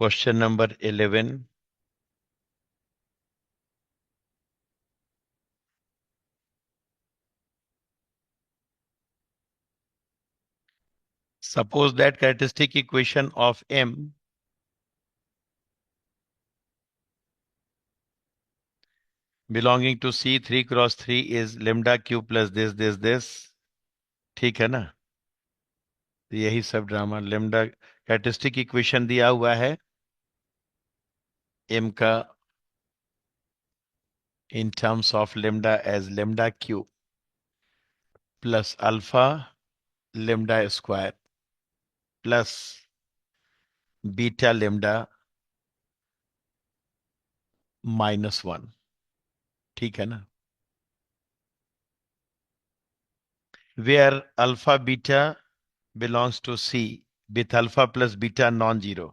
Question number 11. Suppose that characteristic equation of M belonging to C 3 cross 3 is lambda q plus this. ठीक है ना? तो यही सब ड्रामा lambda कैरेक्टरिस्टिक इक्वेशन दिया हुआ है M का in terms of lambda as lambda q plus alpha lambda square plus beta lambda -1. ठीक है ना? Where alpha beta belongs to C with alpha plus beta non-zero.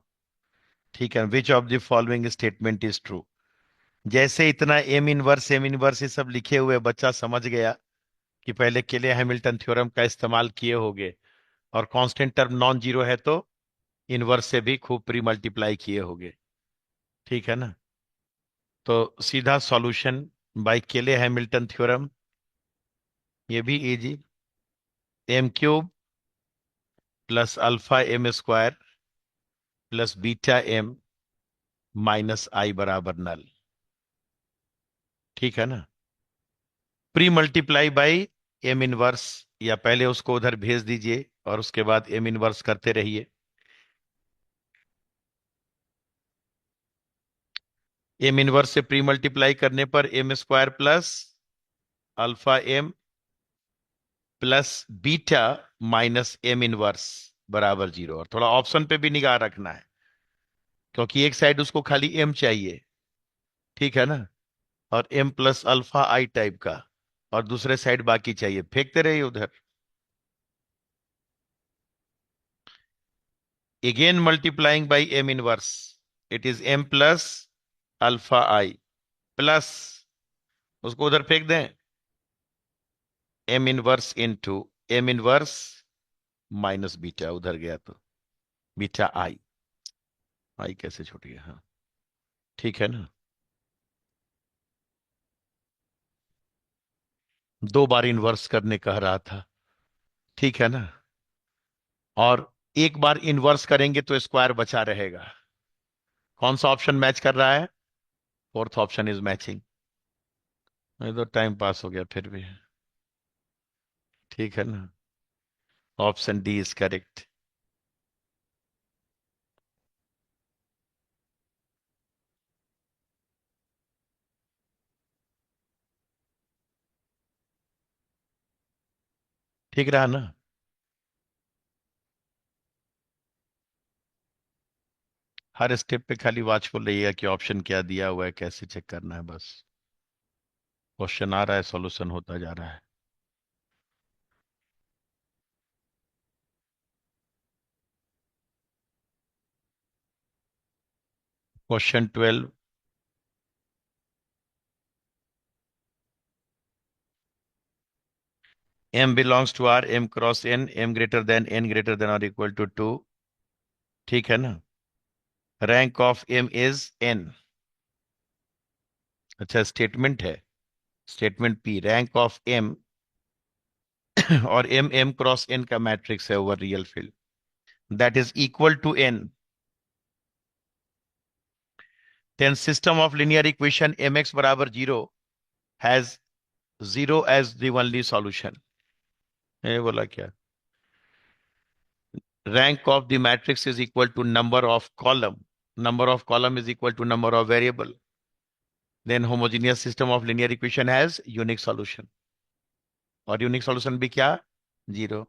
ठीक है? Which of the following statement is true? जैसे इतना M inverse ये सब लिखे हुए बच्चा समझ गया कि पहले केले हैमिल्टन थ्योरम का इस्तेमाल किए होंगे और कांस्टेंट टर्म नॉन जीरो है तो इनवर्स से भी खूब प्री मल्टीप्लाई किए होंगे। ठीक है ना? तो सीधा solution by Cayley Hamilton theorem, ये भी easy. M cube plus alpha M square plus beta M minus I बराबर नल। ठीक है ना? Premultiply by M inverse, या पहले उसको उधर भेज दीजिए और उसके बाद एम इनवर्स करते रहिए। एम इनवर्स से प्री मल्टीप्लाई करने पर M square plus alpha M plus beta minus M inverse बराबर 0। और थोड़ा ऑप्शन पे भी निगाह रखना है क्योंकि एक साइड उसको खाली एम चाहिए। ठीक है ना? और M plus alpha I type का, और दूसरे साइड बाकी चाहिए, फेंकते रहिए उधर। Again multiplying by M inverse, it is M plus alpha I plus, उसको उधर फेंक दें, M inverse into M inverse minus beta, उधर गया तो बीटा आई, आई कैसे छूट गया? हाँ, ठीक है ना? दो बार इन्वर्स करने कह रहा था। ठीक है ना? और एक बार इन्वर्स करेंगे तो स्क्वायर बचा रहेगा। कौन सा ऑप्शन मैच कर रहा है? Fourth option is matching. ये तो टाइम पास हो गया फिर भी। ठीक है ना? Option D is correct. ठीक रहा ना? हर स्टेप पे खाली वॉचफुल रहिएगा कि ऑप्शन क्या दिया हुआ है, कैसे चेक करना है, बस। क्वेश्चन आ रहा है, सॉल्यूशन होता जा रहा है। Question 12। M belongs to R, M cross N, M greater than N greater than or equal to 2। ठीक है ना? Rank of M is N। अच्छा, स्टेटमेंट है, statement P, rank of M और M M क्रॉस N का matrix है over real field, that is equal to N। Then system of linear equation mx बराबर 0 has 0 as the only solution. ये बोला क्या? Rank of the matrix is equal to number of column, number of column is equal to number of variable, then homogeneous system of linear equation has unique solution. और unique solution भी क्या? 0।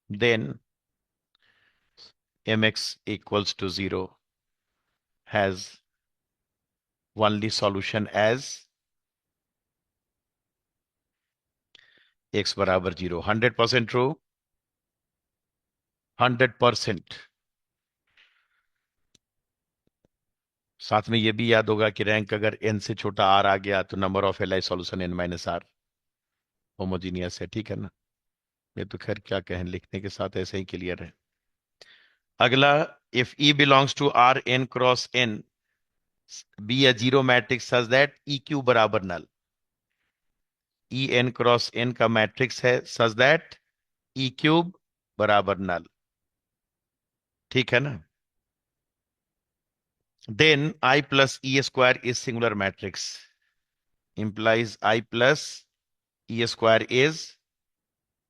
Then mx equals to 0 has only solution as x बराबर 0। 100% true, 100%। साथ में ये भी याद होगा कि रैंक अगर n से छोटा r आ गया तो number of L I solution n minus R homogeneous है। ठीक है ना? ये तो खैर क्या कहें, लिखने के साथ ऐसे ही क्लियर है। अगला, if E belongs to R n cross n, be a zero matrix such that EQ बराबर null. E n cross n का मैट्रिक्स है such that E क्यूब बराबर null. ठीक है ना? Then I plus E square is singular matrix. Implies I plus E square is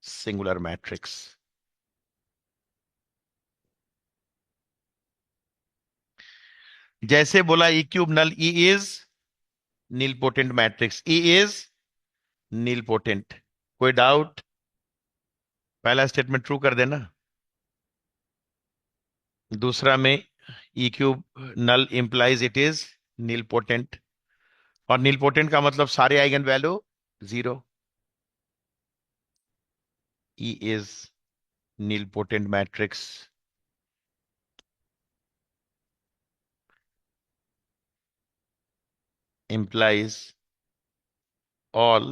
singular matrix. जैसे बोला E cube null, E is nilpotent matrix. E is nilpotent. कोई doubt? पहला statement true कर देना। दूसरा में E cube null implies it is nilpotent, और nilpotent का मतलब सारे eigenvalue zero. E is nilpotent matrix implies all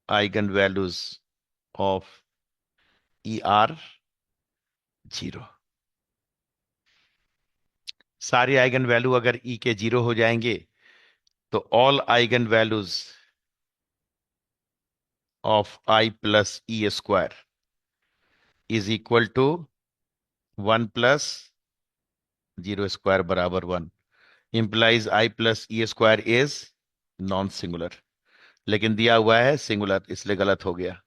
eigenvalues of E are zero. सारे आइगन वैल्यू अगर E के जीरो हो जाएंगे तो all eigenvalues of I plus E square is equal to one plus zero square बराबर one. Implies I plus E square is non singular, लेकिन दिया हुआ है सिंगुलर, इसलिए गलत हो गया।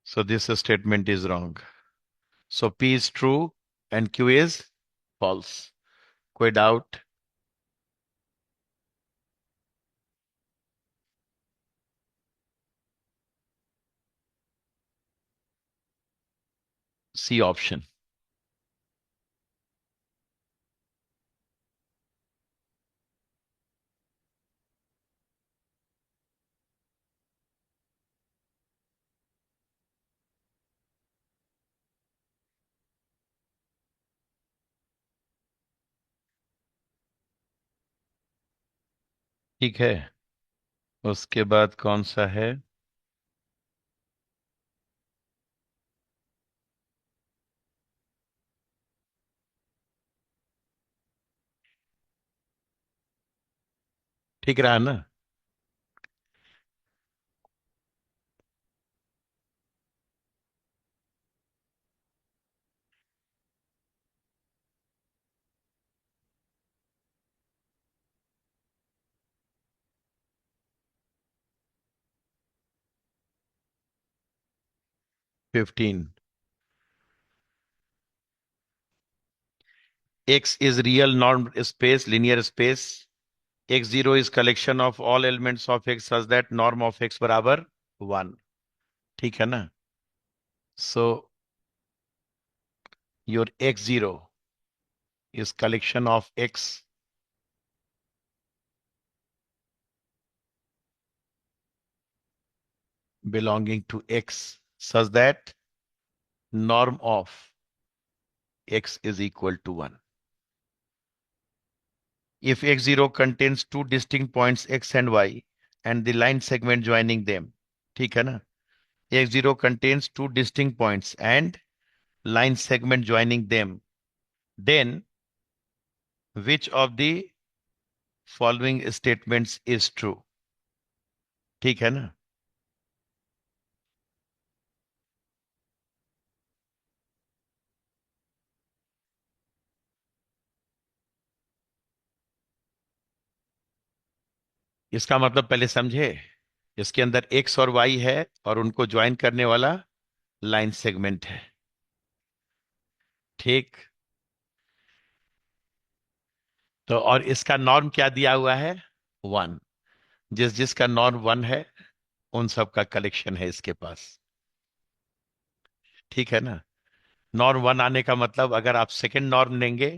So this statement is wrong. So P is true and Q is false. कोई डाउट? C option. ठीक है, उसके बाद कौन सा है? ठीक रहा ना? Fifteen. X is real norm space, linear space. X0 is collection of all elements of X such that norm of X बराबर वन। ठीक है ना? So your X0 is collection of X belonging to X such that norm of X is equal to 1. If X0 contains two distinct points X and Y and the line segment joining them, ठीक है ना? X0 contains two distinct points and line segment joining them, then which of the following statements is true? ठीक है ना? इसका मतलब पहले समझे, इसके अंदर X और Y है और उनको ज्वाइन करने वाला लाइन सेगमेंट है। ठीक, तो और इसका नॉर्म क्या दिया हुआ है? वन। जिस जिसका नॉर्म वन है उन सब का कलेक्शन है इसके पास। ठीक है ना? नॉर्म वन आने का मतलब अगर आप सेकेंड नॉर्म लेंगे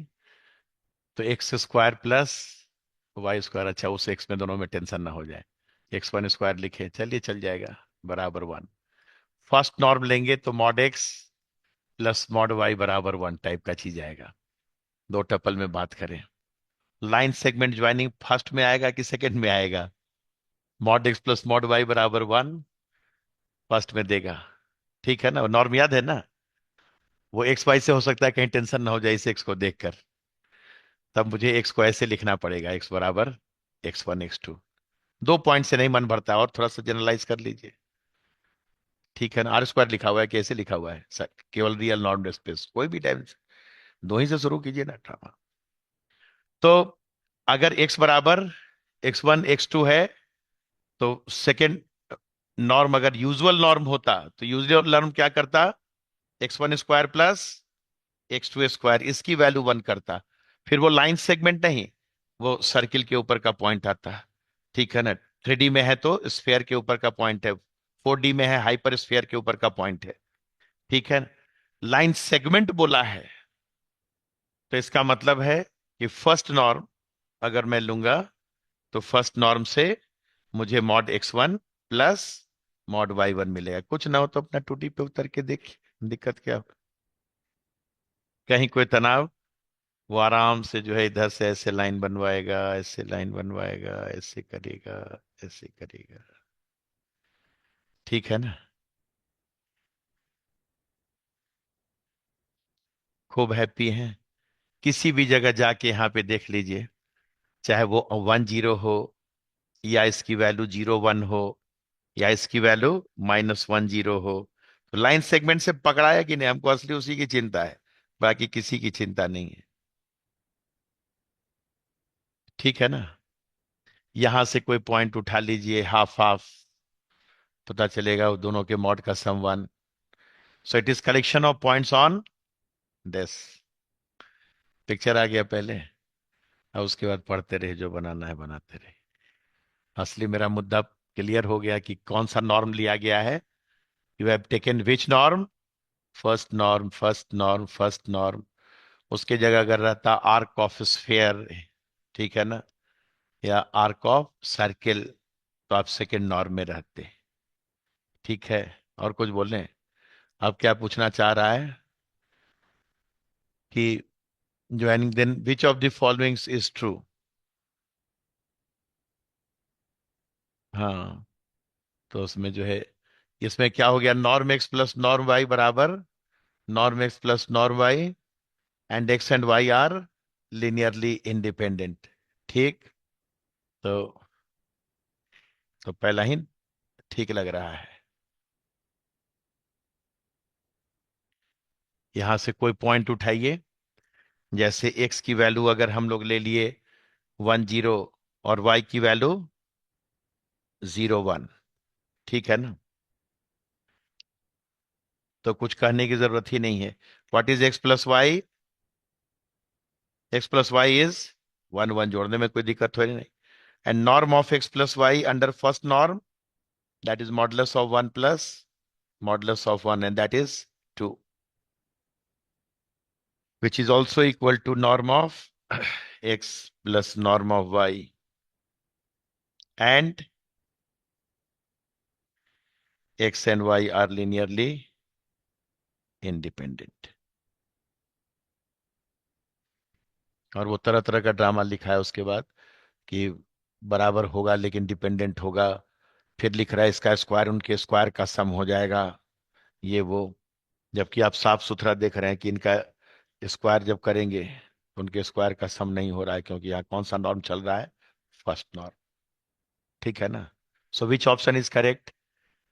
तो x square plus y square, अच्छा उस एक्स में दोनों में टेंशन ना हो जाए, एक्स वन स्क्वायर लिखे, चलिए चल जाएगा, बराबर वन। फर्स्ट नॉर्म लेंगे तो mod x plus mod y बराबर वन टाइप का चीज आएगा, दो टपल में बात करें। लाइन सेगमेंट ज्वाइनिंग फर्स्ट में आएगा कि सेकंड में आएगा? Mod x plus mod y बराबर 1 फर्स्ट में देगा। ठीक है ना, नॉर्म याद है ना? वो एक्स वाई से हो सकता है कहीं टेंशन ना हो जाए इस एक्स को देखकर। तब मुझे एक्स को ऐसे लिखना पड़ेगा, एक्स बराबर x1 x2। 2 पॉइंट से नहीं मन भरता, और थोड़ा सा जनरलाइज कर लीजिए। ठीक है ना, आर स्क्वायर लिखा हुआ है, कैसे लिखा हुआ है सर? केवल रियल नॉर्म स्पेस, कोई भी टाइम, दो ही से शुरू कीजिए ना ड्रामा। तो अगर x बराबर x1 x2 है, तो सेकेंड नॉर्म अगर यूजुअल नॉर्म होता तो यूजुअल नॉर्म क्या करता? x1 square plus x2 square, इसकी वैल्यू 1 करता। फिर वो लाइन सेगमेंट नहीं, वो सर्किल के ऊपर का पॉइंट आता। ठीक है ना, 3D में है तो स्फेयर के ऊपर का पॉइंट है, 4D में है हाइपर स्फेयर के ऊपर का पॉइंट है। ठीक है, लाइन सेगमेंट बोला है, तो इसका मतलब है कि फर्स्ट नॉर्म अगर मैं लूंगा, तो फर्स्ट नॉर्म से मुझे mod x1 plus mod y1 मिलेगा। कुछ ना हो तो अपना 2D पे उतर के देखिए, दिक्कत क्या हो? कहीं कोई तनाव, वो आराम से जो है इधर से ऐसे लाइन बनवाएगा, ऐसे लाइन बनवाएगा, ऐसे करेगा, ऐसे करेगा। ठीक है ना, खूब हैप्पी हैं। किसी भी जगह जाके यहाँ पे देख लीजिए, चाहे वो 1 0 हो, या इसकी वैल्यू 0 1 हो, या इसकी वैल्यू -1 0 हो, तो लाइन सेगमेंट से पकड़ाया कि नहीं, हमको असली उसी की चिंता है, बाकी किसी की चिंता नहीं है। ठीक है ना, यहां से कोई पॉइंट उठा लीजिए, हाफ हाफ, पता चलेगा वो दोनों के मॉड का sum 1। So it is collection of points on this. Picture आ गया पहले, और उसके बाद पढ़ते रहे, जो बनाना है बनाते रहे। असली मेरा मुद्दा क्लियर हो गया कि कौन सा नॉर्म लिया गया है। You have taken which norm? First norm, first norm, first norm. उसके जगह अगर रहता आर्क ऑफ स्फेयर, ठीक है ना, या आर्क ऑफ सर्किल, तो आप सेकेंड नॉर्म में रहते। ठीक है, और कुछ बोलें? अब क्या पूछना चाह रहा है कि joining then which of the followings is true? हाँ, तो उसमें जो है, इसमें क्या हो गया, norm X plus norm Y बराबर norm X plus norm Y, and X and Y are linearly independent. ठीक, तो पहला ही ठीक लग रहा है। यहां से कोई पॉइंट उठाइए, जैसे एक्स की वैल्यू अगर हम लोग ले लिए 1 0, और वाई की वैल्यू 0 1। ठीक है ना, तो कुछ कहने की जरूरत ही नहीं है। What is x plus y? X plus y is 1 1, जोड़ने में कोई दिक्कत हो नहीं। And norm of x plus y under first norm, that is modulus of 1 plus modulus of 1, and that is 2, which is also equal to norm of x plus norm of y, and x and y are linearly independent। और वो तरह तरह का drama लिखा है उसके बाद कि बराबर होगा लेकिन डिपेंडेंट होगा। फिर लिख रहा है इसका स्क्वायर उनके स्क्वायर का सम हो जाएगा, ये वो। जबकि आप साफ सुथरा देख रहे हैं कि इनका स्क्वायर जब करेंगे तो उनके स्क्वायर का सम नहीं हो रहा है, क्योंकि यहाँ कौन सा नॉर्म चल रहा है? First norm. ठीक है ना, सो विच ऑप्शन इज करेक्ट?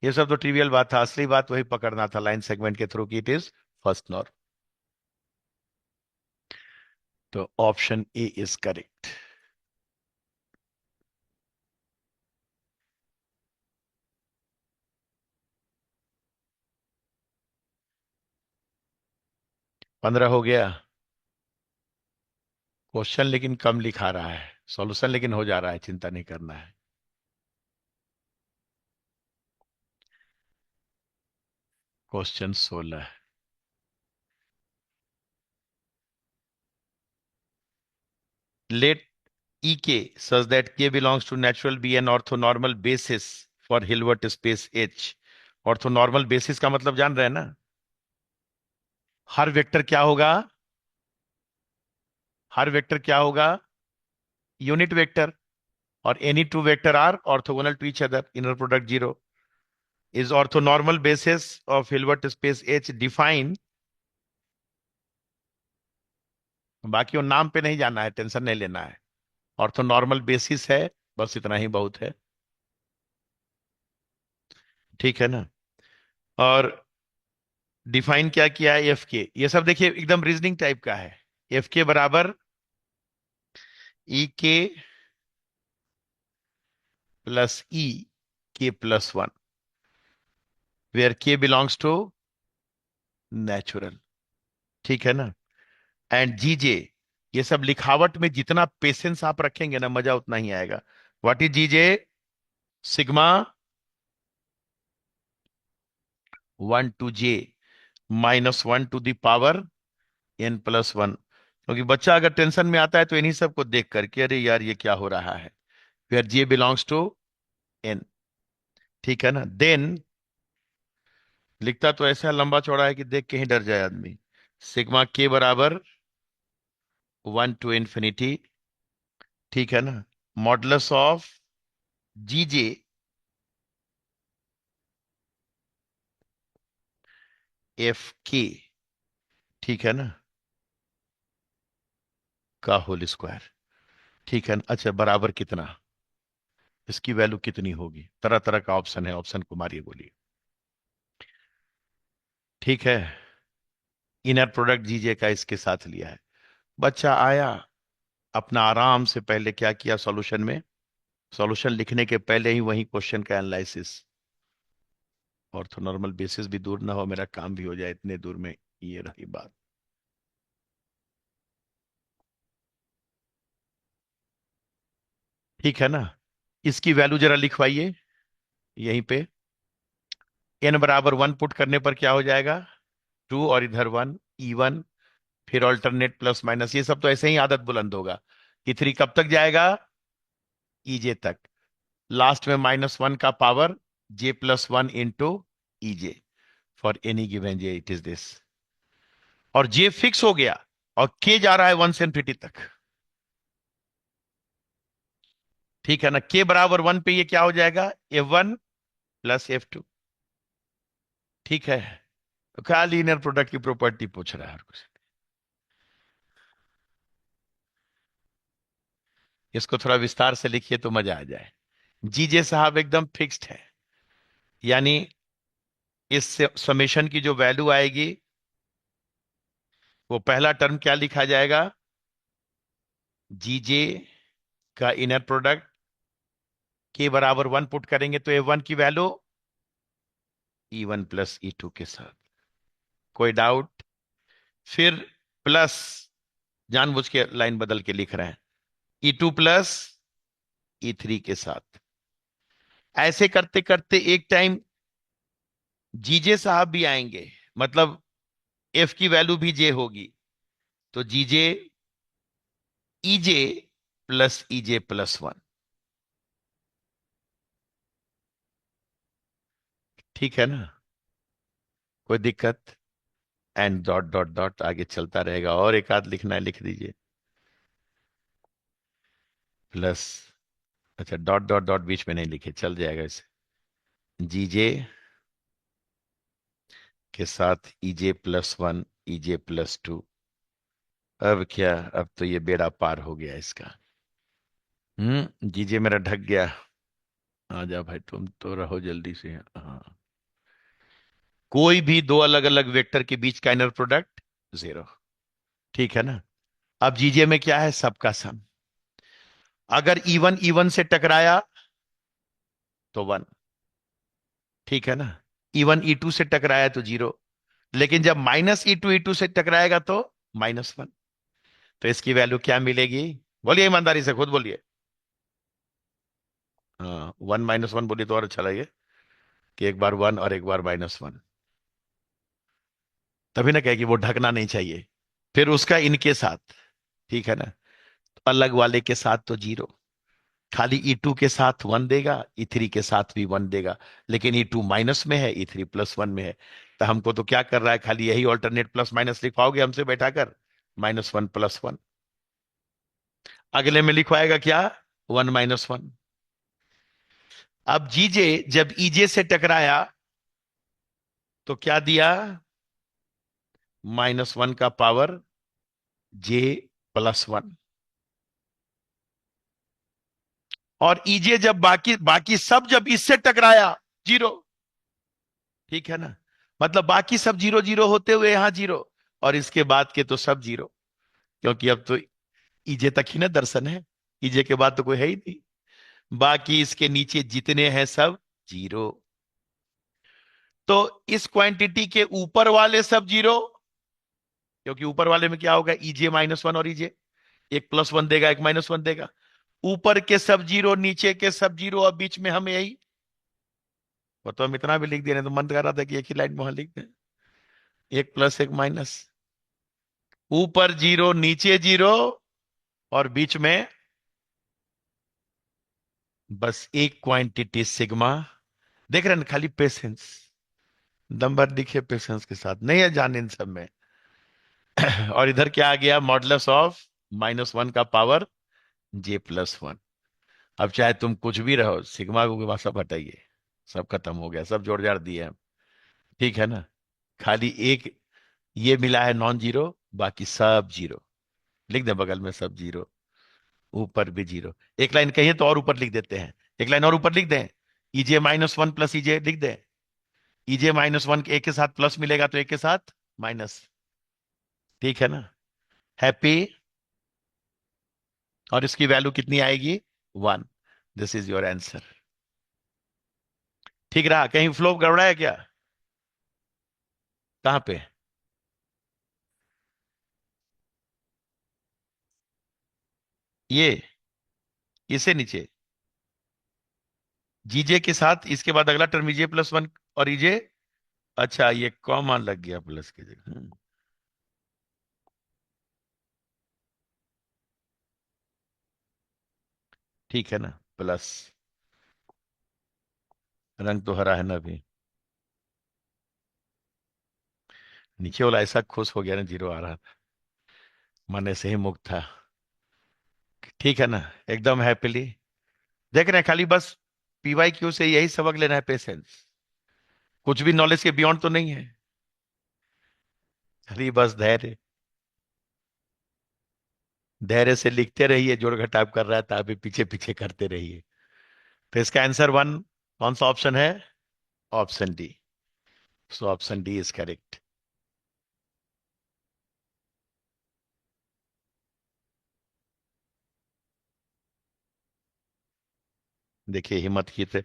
ये सब तो ट्रिवियल बात था, असली बात वही पकड़ना था लाइन सेगमेंट के थ्रू की, इट इज फर्स्ट नॉर्म। तो ऑप्शन ए इज करेक्ट। 15 हो गया। क्वेश्चन लेकिन कम लिखा रहा है, सॉल्यूशन लेकिन हो जा रहा है, चिंता नहीं करना है। Question 16, let E K such that K belongs to natural be an orthonormal basis for Hilbert space H। Orthonormal basis का मतलब जान रहे हैं ना? हर वेक्टर क्या होगा? हर वेक्टर क्या होगा? Unit vector. और any two vector are orthogonal to each other, inner product 0 is orthonormal basis of Hilbert space H define, बाकी वो नाम पे नहीं जाना है, टेंशन नहीं लेना है, ऑर्थोनॉर्मल बेसिस है, बस इतना ही बहुत है। ठीक है ना। और डिफाइन क्या किया है, एफ के, ये सब देखिए एकदम रीजनिंग टाइप का है। एफ के बराबर ई के प्लस ई के प्लस वन, वेयर के बिलोंग्स टू नेचुरल। ठीक है ना। एंड जी जे, ये सब लिखावट में जितना पेशेंस आप रखेंगे ना, मजा उतना ही आएगा। What is g j, sigma 1 to j -1 to the power n+1। क्योंकि बच्चा अगर टेंशन में आता है तो इन्हीं सबको देख करके, अरे यार ये क्या हो रहा है, where j belongs to n. ठीक है ना। देन लिखता तो ऐसा लंबा चौड़ा है कि देख के ही डर जाए आदमी। सिग्मा के बराबर 1 to ∞। ठीक है ना। Modulus of g j f के, ठीक है ना, का होल स्क्वायर। ठीक है ना। अच्छा, बराबर कितना, इसकी वैल्यू कितनी होगी, तरह तरह का ऑप्शन है, ऑप्शन को मारिए, बोलिए। ठीक है। इनर प्रोडक्ट जीजे का इसके साथ लिया है। बच्चा आया, अपना आराम से पहले क्या किया, सॉल्यूशन में, सॉल्यूशन लिखने के पहले ही वही क्वेश्चन का एनालिसिस। ऑर्थोनॉर्मल बेसिस भी दूर ना हो, मेरा काम भी हो जाए इतने दूर में, ये रही बात। ठीक है ना। इसकी वैल्यू जरा लिखवाइए यहीं पे। एन बराबर 1 पुट करने पर क्या हो जाएगा, 2 और इधर 1, E1, फिर ऑल्टरनेट प्लस माइनस, ये सब तो ऐसे ही आदत बुलंद होगा। E3 कब तक जाएगा, EJ तक। लास्ट में -1 का power J+1 into EJ, for any given J it is this. और J फिक्स हो गया, और K जा रहा है 1 से इनफिनिटी तक। ठीक है ना। K बराबर 1 पे ये क्या हो जाएगा, F1 प्लस F2। ठीक है। तो क्या लीनियर प्रोडक्ट की प्रॉपर्टी पूछ रहा है हर कुछ। इसको थोड़ा विस्तार से लिखिए तो मजा आ जाए। जीजे साहब एकदम फिक्स्ड है, यानी इस समेशन की जो वैल्यू आएगी, वो पहला टर्म क्या लिखा जाएगा, जीजे का इनर प्रोडक्ट, के बराबर 1 पुट करेंगे तो F1 की वैल्यू E1 प्लस E2 के साथ। कोई डाउट। फिर प्लस, जानबूझ के लाइन बदल के लिख रहे हैं, E2 प्लस E3 के साथ। ऐसे करते करते एक टाइम जीजे साहब भी आएंगे, मतलब एफ की वैल्यू भी जे होगी, तो जीजे ईजे प्लस EJ+1। ठीक है ना। कोई दिक्कत। एंड डॉट डॉट डॉट आगे चलता रहेगा, और एक आध लिखना है लिख दीजिए, प्लस। अच्छा, डॉट डॉट डॉट बीच में नहीं लिखे, चल जाएगा इसे। जीजे के साथ EJ+1, EJ+2। अब क्या, अब तो ये बेड़ा पार हो गया इसका। जीजे मेरा ढक गया। आ जा भाई, तुम तो रहो जल्दी से। हाँ, कोई भी दो अलग अलग वेक्टर के बीच का इनर प्रोडक्ट 0। ठीक है ना। अब जीजे में क्या है, सबका सम। अगर E1 E1 से टकराया तो 1। ठीक है ना। E1 E2 से टकराया तो 0। लेकिन जब -E2 E2 से टकराएगा तो -1। तो इसकी वैल्यू क्या मिलेगी, बोलिए ईमानदारी से, खुद बोलिए। हाँ, 1 - 1 बोलिए तो और अच्छा लगे, कि एक बार 1 और एक बार -1। तभी ना कहे कि वो ढकना नहीं चाहिए। फिर उसका इनके साथ, ठीक है ना, तो अलग वाले के साथ तो 0। खाली E2 के साथ 1 देगा, E3 के साथ भी 1 देगा। लेकिन E2 माइनस में है, E3 +1 में है। तो हमको तो क्या कर रहा है, खाली यही ऑल्टरनेट प्लस माइनस लिखवाओगे हमसे बैठाकर, -1 + 1। अगले में लिखवाएगा क्या, 1 माइनस 1। अब जीजे जब ईजे से टकराया तो क्या दिया? -1 का पावर जे प्लस 1। और ईजे जब बाकी बाकी सब जब इससे टकराया, 0। ठीक है ना? मतलब बाकी सब 0 0 होते हुए यहां 0, और इसके बाद के तो सब 0, क्योंकि अब तो ईजे तक ही ना दर्शन है, ईजे के बाद तो कोई है ही नहीं। बाकी इसके नीचे जितने हैं सब 0। तो इस क्वांटिटी के ऊपर वाले सब 0, क्योंकि ऊपर वाले में क्या होगा? ईजे -1 और ईजे, एक +1 देगा, एक -1 देगा। ऊपर के सब 0, नीचे के सब 0, और बीच में हम यही। वो तो हम इतना भी लिख दे रहे हैं, तो मन कर रहा था कि एक ही लाइन में वहां लिख दें, एक प्लस एक माइनस। ऊपर 0, नीचे 0, और बीच में बस एक क्वांटिटी सिग्मा। देख रहे हैं ना? खाली पेशेंस, नंबर लिखे पेशेंस के साथ, नहीं है जान इन सब में। और इधर क्या आ गया? मॉडुलस ऑफ -1 का पावर जे प्लस 1। अब चाहे तुम कुछ भी रहो, सिग्मा को भाषा हटाइए, सब खत्म हो गया, सब जोड़ जाड़ दिए हम। ठीक है ना? खाली एक ये मिला है नॉन जीरो, बाकी सब 0। लिख दे बगल में सब 0, ऊपर भी 0। एक लाइन कहिए तो और ऊपर लिख देते हैं, एक लाइन और ऊपर लिख दें। ईजे -1 प्लस ईजे लिख दें। ईजे -1 के एक के साथ प्लस मिलेगा तो एक के साथ माइनस। ठीक है ना? हैप्पी? और इसकी वैल्यू कितनी आएगी? 1। This is your answer. ठीक रहा? कहीं फ्लो गड़बड़ा है क्या? कहां पे? ये इसे नीचे जीजे के साथ, इसके बाद अगला टर्म ईजे +1 और ईजे। अच्छा, ये कॉमन लग गया प्लस की जगह। ठीक है ना? प्लस, रंग तो हरा है ना अभी। नीचे वाला ऐसा खुश हो गया ना, 0 आ रहा था, मन ऐसे ही मुक्त था। ठीक है ना? एकदम हैप्पीली। देख रहे हैं? खाली बस पीवाई क्यू से यही सबक लेना है, पेशेंस। कुछ भी नॉलेज के बियॉन्ड तो नहीं है, खाली बस धैर्य। धैर्य से लिखते रहिए, जोड़ घटाव कर रहा है तो अभी पीछे पीछे करते रहिए। तो इसका आंसर 1 कौन सा ऑप्शन है? Option D. So option D is correct. देखिए, हिम्मत की थे,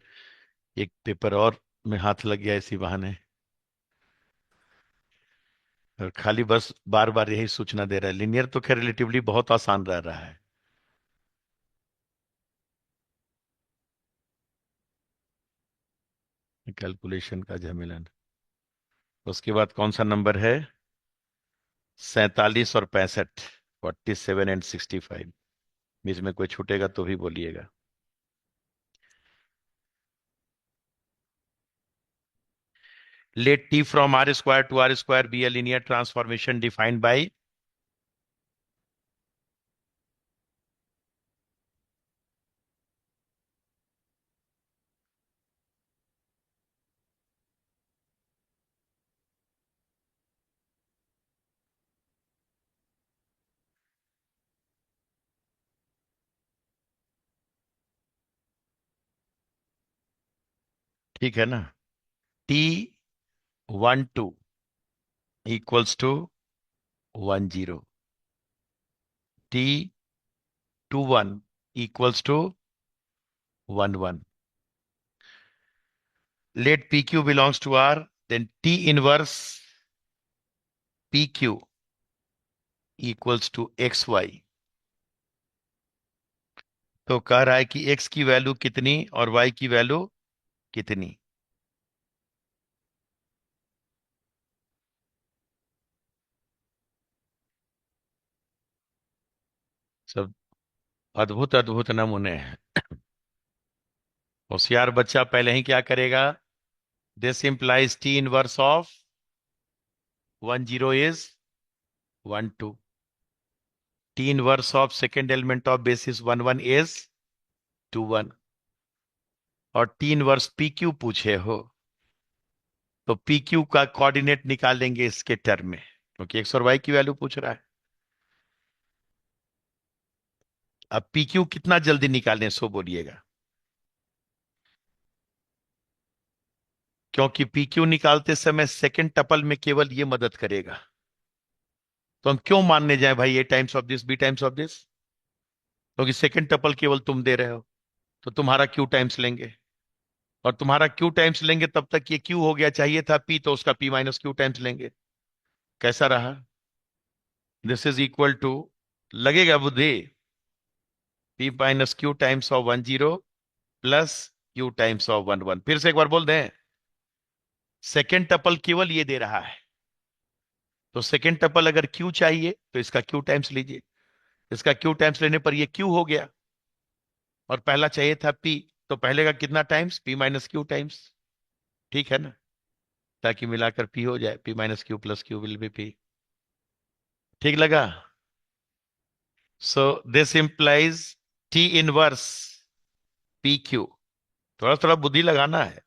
एक पेपर और में हाथ लग गया इसी बहाने। और खाली बस बार बार यही सूचना दे रहा है, लिनियर तो खैर रिलेटिवली बहुत आसान रह रहा है। कैलकुलेशन का झमेला। उसके बाद कौन सा नंबर है? 47 और 65, 47 एंड 65। बीच में कोई छूटेगा तो भी बोलिएगा। Let T from R square to R square be a linear transformation defined by। ठीक है ना? T12 equals to 10, T21 equals to 11। let PQ belongs to R, then T inverse PQ equals to XY। तो कह रहा है कि X की value कितनी और Y की वैल्यू कितनी। सब अद्भुत अद्भुत नमूने हैं। होशियार बच्चा पहले ही क्या करेगा? This implies T inverse of 10 is 12। T inverse of second element of basis 11 is 2 1। और टी इनवर्स पी क्यू पूछे हो, तो पी क्यू का कोऑर्डिनेट निकालेंगे इसके टर्म में, क्योंकि एक्स और वाई की वैल्यू पूछ रहा है। अब पी क्यू कितना जल्दी निकालें, सो बोलिएगा। क्योंकि पी क्यू निकालते समय सेकंड टपल में केवल ये मदद करेगा, तो हम क्यों मानने जाए भाई A times of this B times of this, क्योंकि सेकंड टपल केवल तुम दे रहे हो, तो तुम्हारा क्यू टाइम्स लेंगे। और तुम्हारा क्यू टाइम्स लेंगे तब तक ये क्यू हो गया, चाहिए था पी, तो उसका पी माइनस क्यू टाइम्स लेंगे। कैसा रहा? दिस इज इक्वल टू, लगेगा बुद्धि, P minus Q times of 1 0 plus Q times of 1 1। फिर से एक बार बोल दें, सेकेंड टपल केवल ये दे रहा है, तो सेकेंड टपल अगर क्यू चाहिए तो इसका क्यू टाइम्स लीजिए, इसका क्यू टाइम्स लेने पर ये क्यू हो गया, और पहला चाहिए था पी, तो पहले का कितना times, P minus Q times. ठीक है ना, ताकि मिलाकर पी हो जाए, P minus q plus Q will be P. ठीक लगा? So this implies T inverse p Q. थोड़ा थोड़ा बुद्धि लगाना है,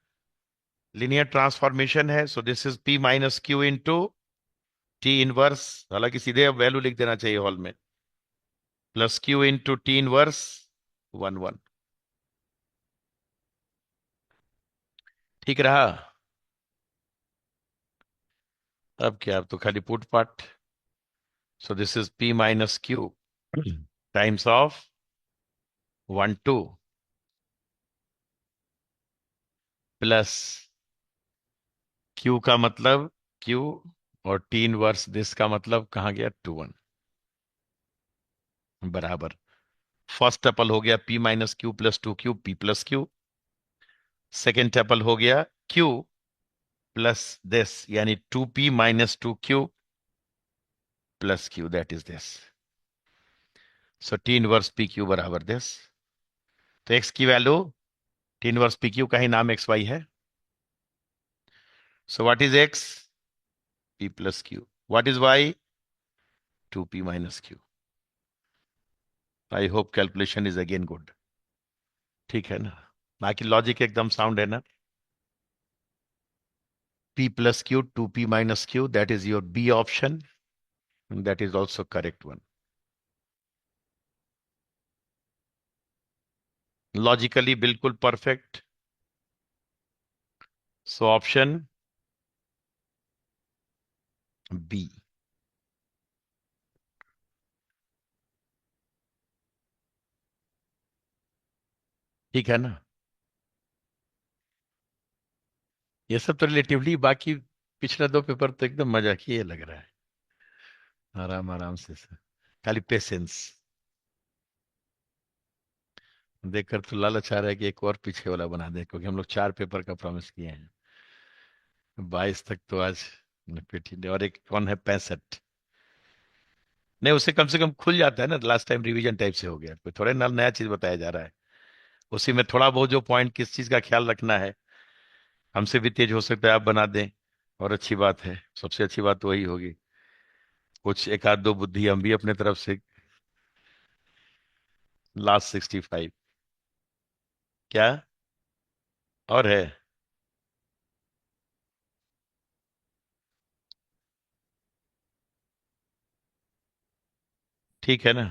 लीनियर ट्रांसफॉर्मेशन है, so this is P minus Q into T inverse, हालांकि सीधे अब वैल्यू लिख देना चाहिए हॉल में, plus Q into T inverse 1 1। ठीक रहा? अब क्या, अब तो खाली put part. So this is P minus Q times of 1 2 plus Q का मतलब क्यू, और टी इनवर्स दिस का मतलब कहाँ गया, 2 1, बराबर। फर्स्ट टपल हो गया p minus q plus 2 q, p plus q. Second tuple हो गया क्यू प्लस दिस, यानी 2p - 2q plus q, that is this. So T inverse p q बराबर दिस। तो एक्स की value, T inverse p q का ही नाम x y है। So what is x, p plus q. What is y, 2p - q। I hope calculation is again good. ठीक है ना, बाकी लॉजिक एकदम साउंड है ना। p plus q, 2p - q, that is your B option, and that is also correct one. Logically बिल्कुल perfect. So option B. ठीक है ना, ये सब तो रिलेटिवली, बाकी पिछले दो पेपर तो एकदम मजा किए लग रहा है, आराम आराम से खाली पेशेंस। देखकर तो लालच आ रहा है कि एक और पीछे वाला बना दे, क्योंकि हम लोग 4 पेपर का प्रॉमिस किए हैं। 22 तक तो आज निपट ही, और एक कौन है 65। नहीं, उससे कम से कम खुल जाता है ना, लास्ट टाइम रिवीजन टाइप से हो गया, कोई थोड़े ना नया चीज बताया जा रहा है। उसी में थोड़ा बहुत जो पॉइंट, किस चीज का ख्याल रखना है, हमसे भी तेज हो सकता है, आप बना दें और अच्छी बात है, सबसे अच्छी बात तो वही होगी। कुछ एक आध दो बुद्धि हम भी अपने तरफ से। लास्ट 65। क्या और है? ठीक है ना।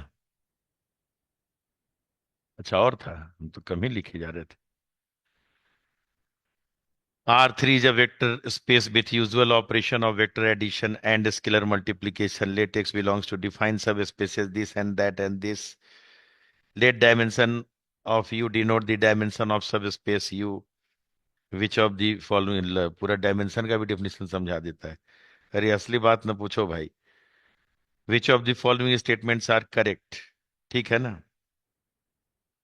अच्छा और था, हम तो कम ही लिखे जा रहे थे। R3 is a vector space with usual operation of vector addition and scalar multiplication. Let X belongs to define subspaces this and that and this. Let dimension of U denote the dimension of subspace U. Which of the following, पूरा dimension का भी definition समझा देता है। अरे असली बात ना पूछो भाई। Which of the following statements are correct? ठीक है ना,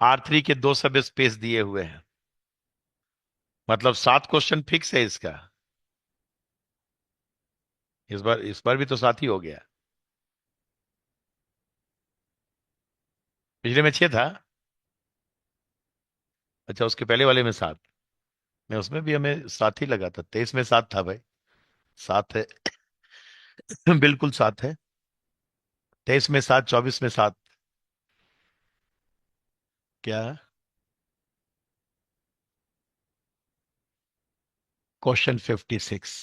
R3 के दो सब स्पेस दिए हुए हैं, मतलब 7 क्वेश्चन फिक्स है इसका। इस बार भी तो साथ ही हो गया, पिछले में 6 था। अच्छा, उसके पहले वाले में 7, मैं उसमें भी हमें 7 ही लगा था, 23 में 7 था भाई। 7 है बिल्कुल 7 है, 23 में 7, 24 में 7। क्या? क्वेश्चन 56।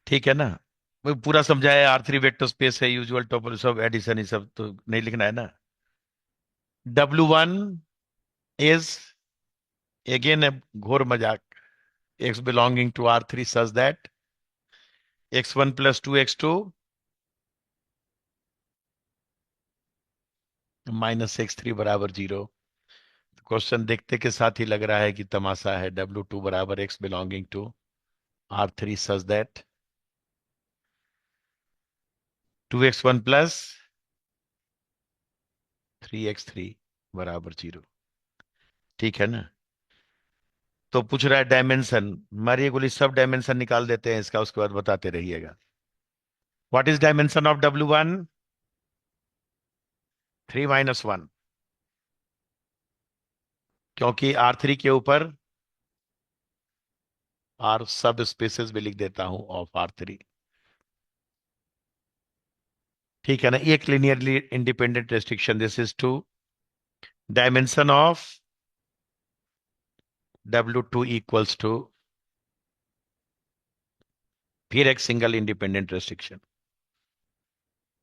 ठीक है ना? वो पूरा समझाया, R3 वेक्टर स्पेस है, यूजुअल टोपल सब एडिशन, ये सब तो नहीं लिखना है ना। W1 इज अगेन ए घोर मजाक, x belonging to R3 such that x1 plus 2x2 minus x3 बराबर 0। क्वेश्चन देखते के साथ ही लग रहा है कि तमाशा है। W2 बराबर x belonging to R3 such that 2x1 plus 3x3 बराबर 0। ठीक है ना? तो पूछ रहा है डायमेंशन। मारिए गोली, सब डायमेंशन निकाल देते हैं इसका, उसके बाद बताते रहिएगा। What is dimension of W1? 3 - 1, क्योंकि R3 के ऊपर R सब स्पेसेस भी लिख देता हूं ऑफ R3। ठीक है ना? एक linearly independent restriction, this is two dimension of W2 equals to फिर एक single independent restriction.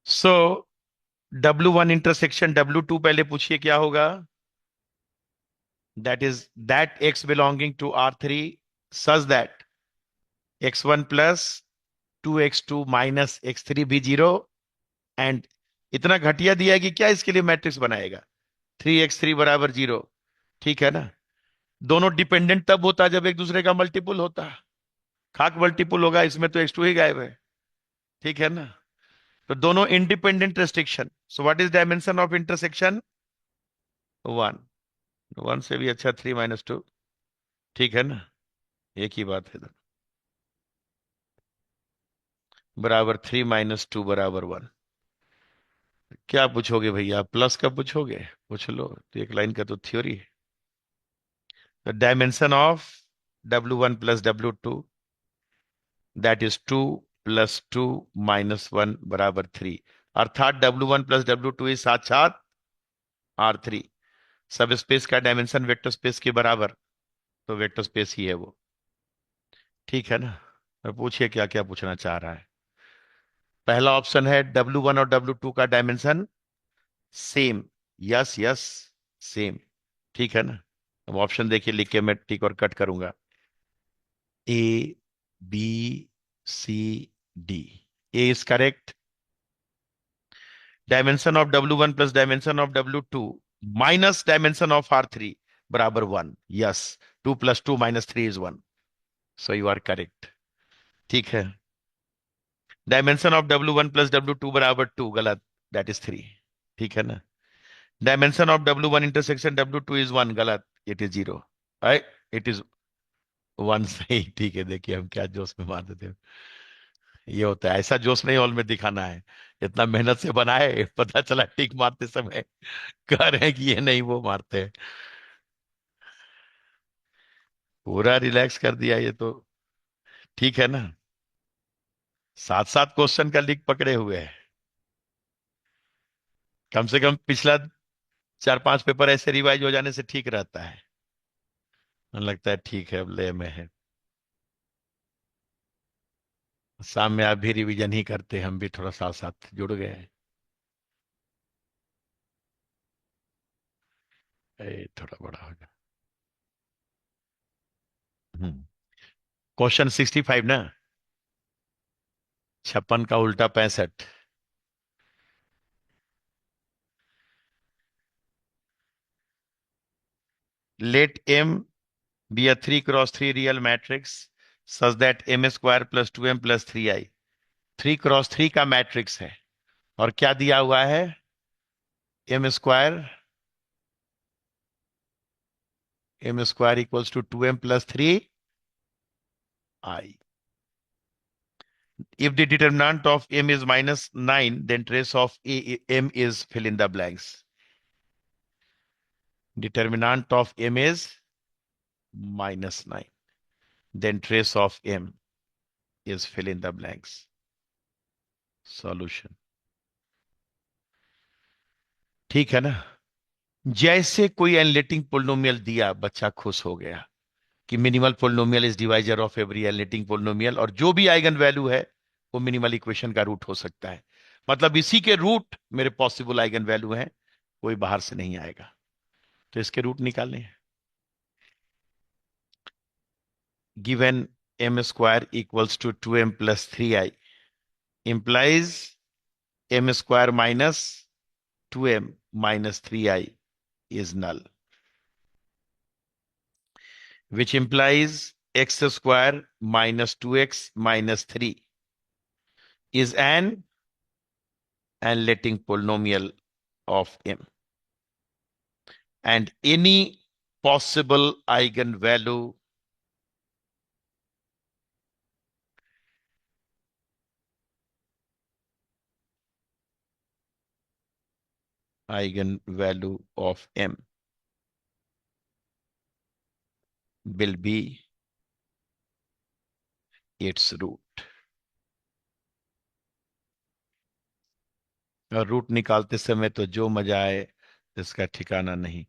So W1 intersection W2 पहले पूछिए क्या होगा। That is that x belonging to R3 such that x1 plus 2x2 minus x3 भी 0। And इतना घटिया दिया है कि क्या इसके लिए मैट्रिक्स बनाएगा? 3x3 बराबर 0। ठीक है ना? दोनों डिपेंडेंट तब होता है जब एक दूसरे का मल्टीपुल होता है। खाक मल्टीपुल होगा, इसमें तो x2 ही गायब है। ठीक है ना? तो दोनों independent restriction. So what is dimension of intersection? 1। 1 से भी अच्छा 3 - 2। ठीक है ना? एक ही बात है इधर। बराबर 3 - 2 बराबर 1। क्या पूछोगे भैया? प्लस का पूछोगे? पूछ लो, तो एक लाइन का तो थ्योरी है। The dimension of W1 plus W2, that is 2 plus 2 minus 1 बराबर 3। अर्थात W1 plus W2 इज साक्षात R3। सब स्पेस का डायमेंशन वेक्टर स्पेस के बराबर, तो वेक्टर स्पेस ही है वो। ठीक है ना? अब पूछिए क्या क्या पूछना चाह रहा है। पहला ऑप्शन है W1 और W2 का dimension same. Yes yes, same. ठीक है ना? अब ऑप्शन देखिए, लिख के मैं टिक और कट करूंगा। A, B, C, D. A is correct. Dimension of W1 plus dimension of W2 minus dimension of R3 बराबर 1। Yes, 2 plus 2 minus 3 is 1. So you are correct. ठीक है। Dimension of W1 plus W2 बराबर 2, गलत। That is 3। ठीक है ना? Dimension of W1 intersection W2 is 1, गलत। It is 0। Right? It is 1 सही। ठीक है, देखिए हम क्या जोश में मार देते हैं। ये होता है, ऐसा जोश नहीं हॉल में दिखाना है। इतना मेहनत से बनाए, पता चला टिक मारते समय कह रहे हैं कि ये नहीं, वो मारते हैं। पूरा रिलैक्स कर दिया ये तो। ठीक है ना? सात सात क्वेश्चन का लिंक पकड़े हुए हैं। कम से कम पिछला 4-5 पेपर ऐसे रिवाइज हो जाने से ठीक रहता है। लगता है ठीक है, अब ले में है। शाम में आप भी रिवीजन ही करते हैं, हम भी थोड़ा साथ साथ जुड़ गए हैं। थोड़ा बड़ा हो गया। क्वेश्चन 65 ना? 56 का उल्टा 65। Let M be a 3 × 3 real matrix such that m square plus 2m plus 3i। 3 × 3 का मैट्रिक्स है और क्या दिया हुआ है? m square equals to 2m plus 3i। If the determinant of m is -9, then trace of m is fill in the blanks। Determinant of m is -9, then trace of m is fill in the blanks। Solution। ठीक है ना? जैसे कोई analytic polynomial दिया, बच्चा खुश हो गया कि minimal polynomial is divisor of every analytic polynomial, और जो भी आइगन वैल्यू है वो मिनिमल इक्वेशन का रूट हो सकता है। मतलब इसी के रूट मेरे पॉसिबल आइगन वैल्यू हैं, कोई बाहर से नहीं आएगा, तो इसके रूट निकालने हैं। Given m square equals to 2m plus 3i implies m square minus 2m minus 3i is null, which implies x square minus 2x minus 3 is an analytic polynomial of m, and any possible eigenvalue of m will be its root. और root निकालते समय तो जो मजा आए इसका ठिकाना नहीं,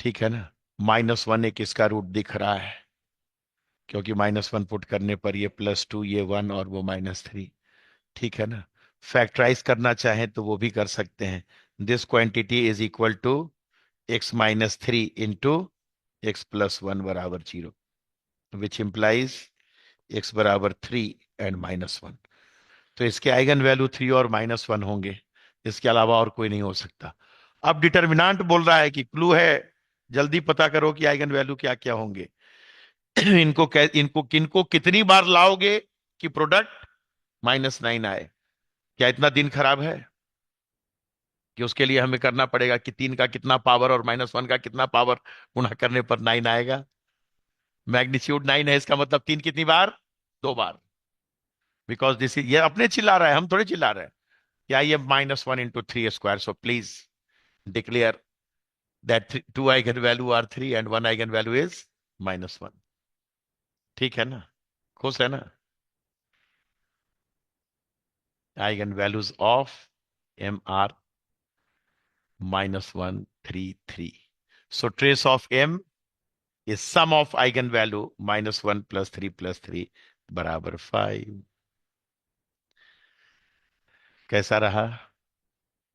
ठीक है ना। -1 एक इसका रूट दिख रहा है, क्योंकि -1 पुट करने पर ये +2, ये 1 और वो -3, ठीक है ना। फैक्टराइज करना चाहें तो वो भी कर सकते हैं। This quantity is equal to x-3 into x+1 बराबर 0, विच इंप्लाइज x बराबर 3 एंड -1। तो इसके आइगन वैल्यू 3 और -1 होंगे, इसके अलावा और कोई नहीं हो सकता। अब डिटर्मिनांट बोल रहा है कि क्लू है, जल्दी पता करो कि आइगन वैल्यू क्या क्या होंगे। इनको किनको कितनी बार लाओगे कि प्रोडक्ट -9 आए? क्या इतना दिन खराब है कि उसके लिए हमें करना पड़ेगा कि 3 का कितना पावर और -1 का कितना पावर गुणा करने पर 9 आएगा? मैग्नीट्यूड 9 है, इसका मतलब 3 कितनी बार? 2 बार। बिकॉज दिस इज, ये अपने चिल्ला रहा है, हम थोड़े चिल्ला रहे हैं। क्या ये -1 into 3 square, so please declare that 2 eigenvalue are 3 and 1 eigenvalue is -1। ठीक है ना, खुश है ना। Eigenvalues of m are -1, 3, 3। So trace of m is sum of eigenvalue -1 plus 3 plus 3 बराबर 5। कैसा रहा?